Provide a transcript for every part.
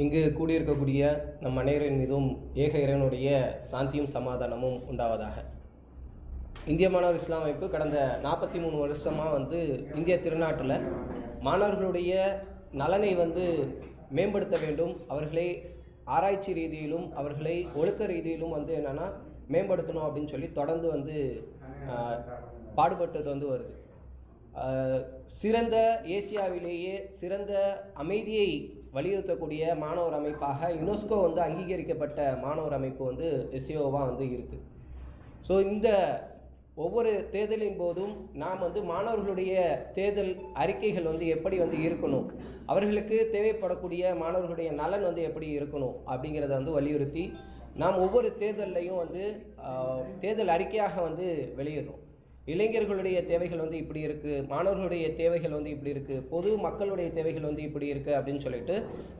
இங்கு கூடியிருக்கக்கூடிய நம் அனைவரின் மீதும் ஏக இறைவனுடைய சாந்தியும் சமாதானமும் உண்டாவதாக. இந்திய மாணவர் இஸ்லாம் அமைப்பு கடந்த 43 வருஷமாக இந்திய திருநாட்டில் மாணவர்களுடைய நலனை மேம்படுத்த வேண்டும், அவர்களை ஆராய்ச்சி ரீதியிலும் அவர்களை ஒழுக்க ரீதியிலும் என்னென்னா மேம்படுத்தணும் அப்படின்னு சொல்லி தொடர்ந்து பாடுபட்டு வருது. சிறந்த ஏசியாவிலேயே சிறந்த அமைதியை வலியுறுத்தக்கூடிய மாணவர் அமைப்பாக யுனெஸ்கோ அங்கீகரிக்கப்பட்ட மாணவர் அமைப்பு எஸ்சிஓவாக இருக்குது. ஸோ இந்த ஒவ்வொரு தேர்தலின் போதும் நாம் மாணவர்களுடைய தேர்தல் அறிக்கைகள் எப்படி இருக்கணும், அவர்களுக்கு தேவைப்படக்கூடிய மாணவர்களுடைய நலன் எப்படி இருக்கணும் அப்படிங்கிறத வலியுறுத்தி நாம் ஒவ்வொரு தேர்தல்லையும் தேர்தல் அறிக்கையாக வெளியிடுறோம். இளைஞர்களுடைய தேவைகள் இப்படி இருக்குது, மாணவர்களுடைய தேவைகள் இப்படி இருக்குது, பொது மக்களுடைய தேவைகள் இப்படி இருக்குது அப்படின்னு சொல்லிட்டு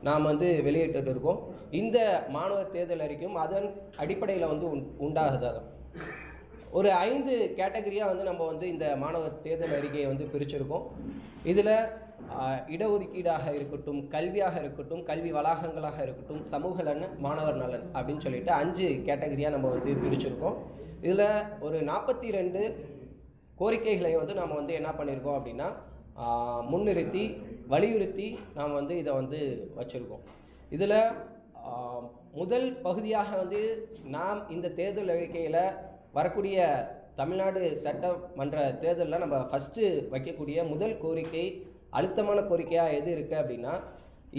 நாம் வெளியிட்டு இருக்கோம். இந்த மாணவர் தேர்தல் அறிக்கையும் அதன் அடிப்படையில் உண்டாகுது. ஒரு 5 கேட்டகரியாக நம்ம இந்த மாணவர் தேர்தல் அறிக்கையை பிரிச்சிருக்கோம். இதில் இடஒதுக்கீடாக இருக்கட்டும், கல்வியாக இருக்கட்டும், கல்வி வளாகங்களாக இருக்கட்டும், சமூக நலன், மாணவர் நலன் அப்படின்னு சொல்லிட்டு 5 கேட்டகரியாக நம்ம பிரிச்சிருக்கோம். இதில் ஒரு 42 கோரிக்கைகளை நாம் என்ன பண்ணியிருக்கோம் அப்படின்னா முன்னிறுத்தி வலியுறுத்தி நாம் இதை வச்சுருக்கோம். இதில் முதல் பகுதியாக நாம் இந்த தேர்தல் அறிக்கையில் வரக்கூடிய தமிழ்நாடு சட்டமன்ற தேர்தலில் நம்ம ஃபஸ்ட்டு வைக்கக்கூடிய முதல் கோரிக்கை, அழுத்தமான கோரிக்கையாக எது இருக்குது அப்படின்னா,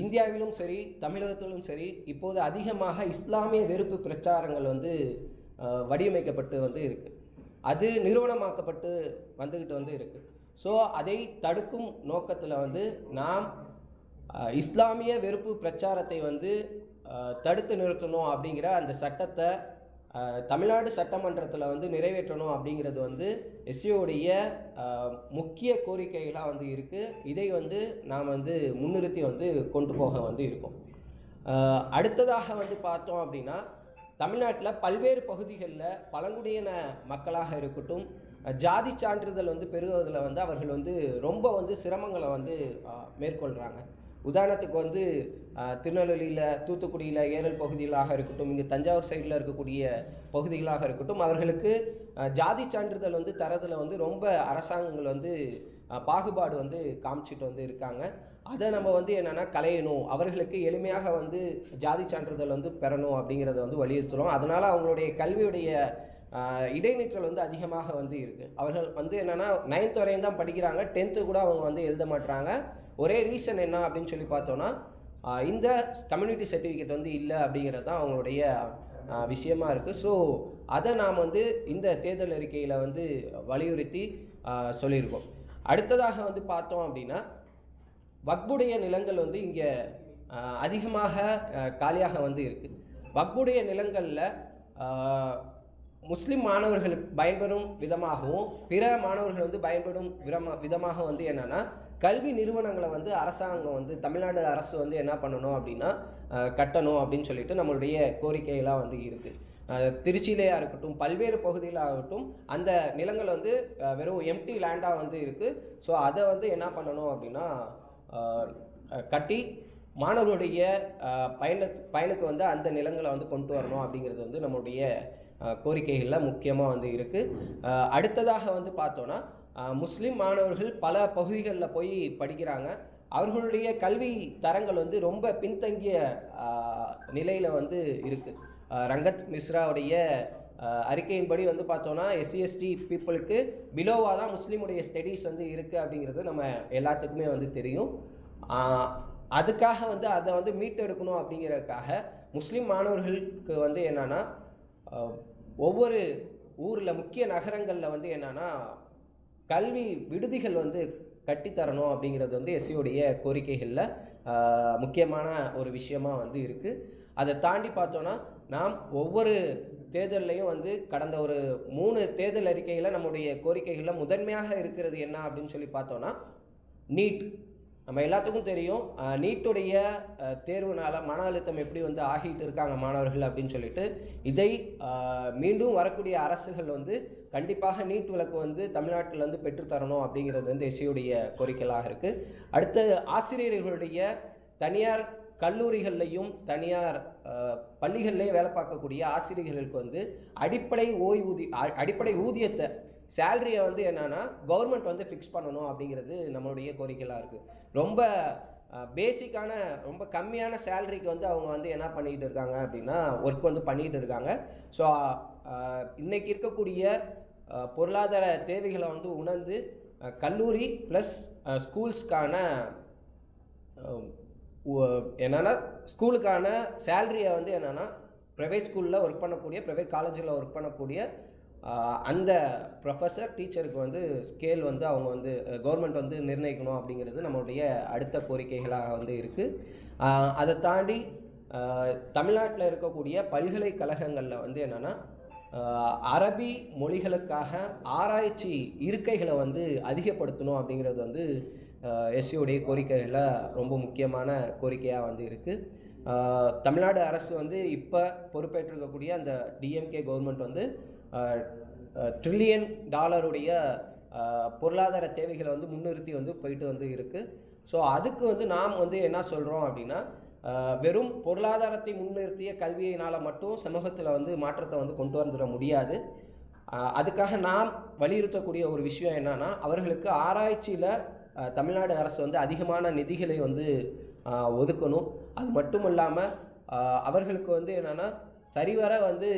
இந்தியாவிலும் சரி தமிழகத்திலும் சரி இப்போது அதிகமாக இஸ்லாமிய வெறுப்பு பிரச்சாரங்கள் வடிவமைக்கப்பட்டு இருக்குது, அது நிறுவனமாக்கப்பட்டு வந்துக்கிட்டு இருக்குது. ஸோ அதை தடுக்கும் நோக்கத்தில் நாம் இஸ்லாமிய வெறுப்பு பிரச்சாரத்தை தடுத்து நிறுத்தணும் அப்படிங்கிற அந்த சட்டத்தை தமிழ்நாடு சட்டமன்றத்தில் நிறைவேற்றணும் அப்படிங்கிறது எஸ்சிஓடைய முக்கிய கோரிக்கைகளாக இருக்குது. இதை நாம் முன்னிறுத்தி கொண்டு போக இருக்கோம். அடுத்ததாக பார்த்தோம் அப்படின்னா, தமிழ்நாட்டில் பல்வேறு பகுதிகளில் பழங்குடியின மக்களாக இருக்கட்டும், ஜாதி சான்றிதழ் பெறுவதில் அவர்கள் ரொம்ப சிரமங்களை மேற்கொள்கிறாங்க. உதாரணத்துக்கு திருநெல்வேலியில், தூத்துக்குடியில், ஏரல் பகுதிகளாக இருக்கட்டும், இங்கே தஞ்சாவூர் சைடில் இருக்கக்கூடிய பகுதிகளாக இருக்கட்டும், அவர்களுக்கு ஜாதி சான்றிதழ் தரதில் ரொம்ப அரசாங்கங்கள் பாகுபாடு காமிச்சிட்டு இருக்காங்க. அதை நம்ம என்னென்னா களையணும், அவர்களுக்கு எளிமையாக ஜாதி சான்றிதழ் பெறணும் அப்படிங்கிறத வலியுறுத்துகிறோம். அதனால் அவங்களுடைய கல்வியுடைய இடைநிற்றல் அதிகமாக இருக்குது. அவர்கள் என்னென்னா 9th வரையும் தான் படிக்கிறாங்க, 10th கூட அவங்க எழுத மாட்டுறாங்க. ஒரே ரீசன் என்ன அப்படின்னு சொல்லி பார்த்தோன்னா, இந்த கம்யூனிட்டி சர்டிஃபிகேட் இல்லை அப்படிங்கிறது தான் அவங்களுடைய விஷயமா இருக்குது. ஸோ அதை நாம் இந்த தேர்தல் அறிக்கையில் வலியுறுத்தி சொல்லியிருக்கோம். அடுத்ததாக பார்த்தோம் அப்படின்னா, வக்புடைய நிலங்கள் இங்கே அதிகமாக காலியாக இருக்குது. வக்புடைய நிலங்களில் முஸ்லீம் மாணவர்களுக்கு பயன்பெறும் விதமாகவும் பிற மாணவர்கள் பயன்படும் விதமாக என்னென்னா, கல்வி நிறுவனங்களை அரசாங்கம் தமிழ்நாடு அரசு என்ன பண்ணணும் அப்படின்னா கட்டணும் அப்படின்னு சொல்லிட்டு நம்மளுடைய கோரிக்கைகளாக இருக்குது. திருச்சியிலேயா இருக்கட்டும், பல்வேறு பகுதியிலாகட்டும், அந்த நிலங்கள் வெறும் எம்டி லேண்டாக இருக்குது. ஸோ அதை என்ன பண்ணணும் அப்படின்னா கட்டி மாணவர்களுடைய பயனுக்கு அந்த நிலங்களை கொண்டு வரணும் அப்படிங்கிறது நம்மளுடைய கோரிக்கைகளில் முக்கியமாக இருக்குது. அடுத்ததாக பார்த்தோன்னா, முஸ்லீம் மாணவர்கள் பல பகுதிகளில் போய் படிக்கிறாங்க. அவர்களுடைய கல்வி தரங்கள் ரொம்ப பின்தங்கிய நிலையில் இருக்குது. ரங்கத் மிஸ்ராவுடைய அறிக்கையின்படி பார்த்தோன்னா எஸ்சி/எஸ்டி பீப்புளுக்கு பிலோவாக தான் முஸ்லீமுடைய ஸ்டடீஸ் இருக்குது அப்படிங்கிறது நம்ம எல்லாத்துக்குமே தெரியும். அதுக்காக அதை மீட்டெடுக்கணும் அப்படிங்கிறதுக்காக முஸ்லீம் மாணவர்களுக்கு என்னென்னா ஒவ்வொரு ஊரில் முக்கிய நகரங்களில் என்னென்னா கல்வி விடுதிகள் கட்டித்தரணும் அப்படிங்கிறது எஸ்சியோடைய கோரிக்கைகளில் முக்கியமான ஒரு விஷயமாக இருக்குது. அதை தாண்டி பார்த்தோன்னா, நாம் ஒவ்வொரு தேர்தல்லையும் கடந்த ஒரு 3 தேர்தல் அறிக்கையில் நம்முடைய கோரிக்கைகளில் முதன்மையாக இருக்கிறது என்ன அப்படின்னு சொல்லி பார்த்தோன்னா, நீட். நம்ம எல்லாத்துக்கும் தெரியும், நீட்டுடைய தேர்வுனால மன அழுத்தம் எப்படி ஆகிட்டு இருக்காங்க மாணவர்கள் அப்படின்னு சொல்லிட்டு. இதை மீண்டும் வரக்கூடிய அரசுகள் கண்டிப்பாக நீட் விலக்கு தமிழ்நாட்டில் பெற்றுத்தரணும் அப்படிங்கிறது எஸ்சியுடைய கோரிக்கைகளாக இருக்குது. அடுத்து ஆசிரியர்களுடைய தனியார் கல்லூரிகள்லையும் தனியார் பள்ளிகள்லேயும் வேலை பார்க்கக்கூடிய ஆசிரியர்களுக்கு வந்து அடிப்படை ஊதியத்தை சேலரியை வந்து என்னன்னா கவர்மெண்ட் வந்து ஃபிக்ஸ் பண்ணணும் அப்படிங்கிறது நம்மளுடைய கோரிக்கையாக இருக்குது. ரொம்ப பேசிக்கான ரொம்ப கம்மியான சேலரிக்கு வந்து அவங்க வந்து என்ன பண்ணிக்கிட்டு இருக்காங்க அப்படின்னா ஒர்க் வந்து பண்ணிக்கிட்டு இருக்காங்க. ஸோ இன்னைக்கு இருக்கக்கூடிய பொருளாதார தேவைகளை வந்து உணர்ந்து கல்லூரி ப்ளஸ் ஸ்கூல்ஸ்க்கான என்னென்னா ஸ்கூலுக்கான சேலரியை வந்து என்னென்னா ப்ரைவேட் ஸ்கூலில் ஒர்க் பண்ணக்கூடிய ப்ரைவேட் காலேஜில் ஒர்க் பண்ணக்கூடிய அந்த ப்ரொஃபஸர் டீச்சருக்கு வந்து ஸ்கேல் வந்து அவங்க வந்து கவர்மெண்ட் வந்து நிர்ணயிக்கணும் அப்படிங்கிறது நம்மளுடைய அடுத்த கோரிக்கைகளாக வந்து இருக்குது. அதை தாண்டி தமிழ்நாட்டில் இருக்கக்கூடிய பல்கலைக்கழகங்களில் வந்து என்னென்னா அரபி மொழிகளுக்காக ஆராய்ச்சி இருக்கைகளை வந்து அதிகப்படுத்தணும் அப்படிங்கிறது வந்து எஸ்சியோடைய கோரிக்கைகளில் ரொம்ப முக்கியமான கோரிக்கையாக வந்து இருக்குது. தமிழ்நாடு அரசு வந்து இப்போ பொறுப்பேற்றிருக்கக்கூடிய அந்த டிஎம்கே கவர்மெண்ட் வந்து $1 ட்ரில்லியன் பொருளாதார தேவைகளை வந்து முன்னிறுத்தி வந்து போயிட்டு வந்து இருக்குது. ஸோ அதுக்கு வந்து நாம் வந்து என்ன சொல்கிறோம் அப்படின்னா வெறும் பொருளாதாரத்தை முன்னிறுத்திய கல்வியினால் மட்டும் சமூகத்தில் வந்து மாற்றத்தை வந்து கொண்டு வந்துட முடியாது. அதுக்காக நாம் வலியுறுத்தக்கூடிய ஒரு விஷயம் என்னன்னா அவர்களுக்கு ஆராய்ச்சியில் தமிழ்நாடு அரசு வந்து அதிகமான நிதிகளை வந்து ஒதுக்கணும். அது மட்டும் இல்லாமல் அவர்களுக்கு வந்து என்னென்னா சரிவர வந்து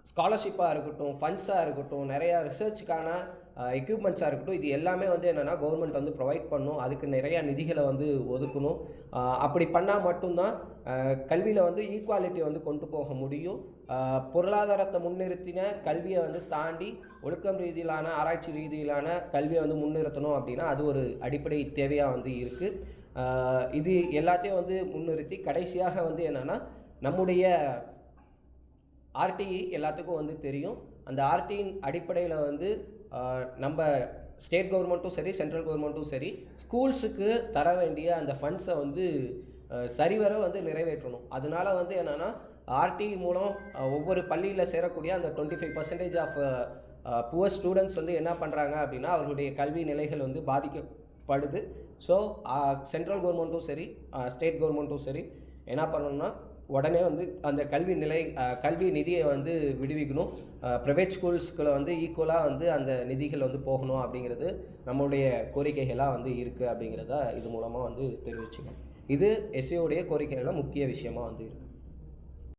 ஸ்காலர்ஷிப்பாக இருக்கட்டும், ஃபண்ட்ஸாக இருக்கட்டும், நிறையா ரிசர்ச்சுக்கான எக்யூப்மெண்ட்ஸாக இருக்கட்டும், இது எல்லாமே வந்து என்னென்னா கவர்மெண்ட் வந்து ப்ரொவைட் பண்ணணும். அதுக்கு நிறையா நிதிகளை வந்து ஒதுக்கணும். அப்படி பண்ணால் மட்டும்தான் கல்வியில் வந்து ஈக்குவாலிட்டி வந்து கொண்டு போக முடியும். பொருளாதாரத்தை முன்னிறுத்தின கல்வியை வந்து தாண்டி ஒழுக்கம் ரீதியிலான ஆராய்ச்சி ரீதியிலான கல்வியை வந்து முன்னிறுத்தணும் அப்படின்னா அது ஒரு அடிப்படை தேவையாக வந்து இருக்குது. இது எல்லாத்தையும் வந்து முன்னிறுத்தி கடைசியாக வந்து என்னென்னா நம்முடைய ஆர்டிஇ எல்லாத்துக்கும் வந்து தெரியும். அந்த ஆர்டியின் அடிப்படையில் வந்து நம்ம ஸ்டேட் கவர்மெண்ட்டும் சரி சென்ட்ரல் கவர்மெண்ட்டும் சரி ஸ்கூல்ஸுக்கு தர வேண்டிய அந்த ஃபண்ட்ஸை வந்து சரிவர வந்து நிறைவேற்றணும். அதனால வந்து என்னென்னா ஆர்டிஇ மூலம் ஒவ்வொரு பள்ளியில் சேரக்கூடிய அந்த 25% ஆஃப் புவர் ஸ்டூடெண்ட்ஸ் வந்து என்ன பண்ணுறாங்க அப்படின்னா அவர்களுடைய கல்வி நிலைகள் வந்து பாதிக்கப்படுது. ஸோ சென்ட்ரல் கவர்மெண்ட்டும் சரி ஸ்டேட் கவர்மெண்ட்டும் சரி என்ன பண்ணணும்னா உடனே வந்து அந்த கல்வி நிதியை வந்து விடுவிக்கணும். ப்ரைவேட் ஸ்கூல்ஸ்களை வந்து ஈக்குவலாக வந்து அந்த நிதிகள் வந்து போகணும் அப்படிங்கிறது நம்மளுடைய கோரிக்கைகளாக வந்து இருக்குது அப்படிங்கிறத இது மூலமாக வந்து தெரிவிச்சுக்கணும். இது எஸ்சியோடைய கோரிக்கைகளில் முக்கிய விஷயமாக வந்து இருக்குது.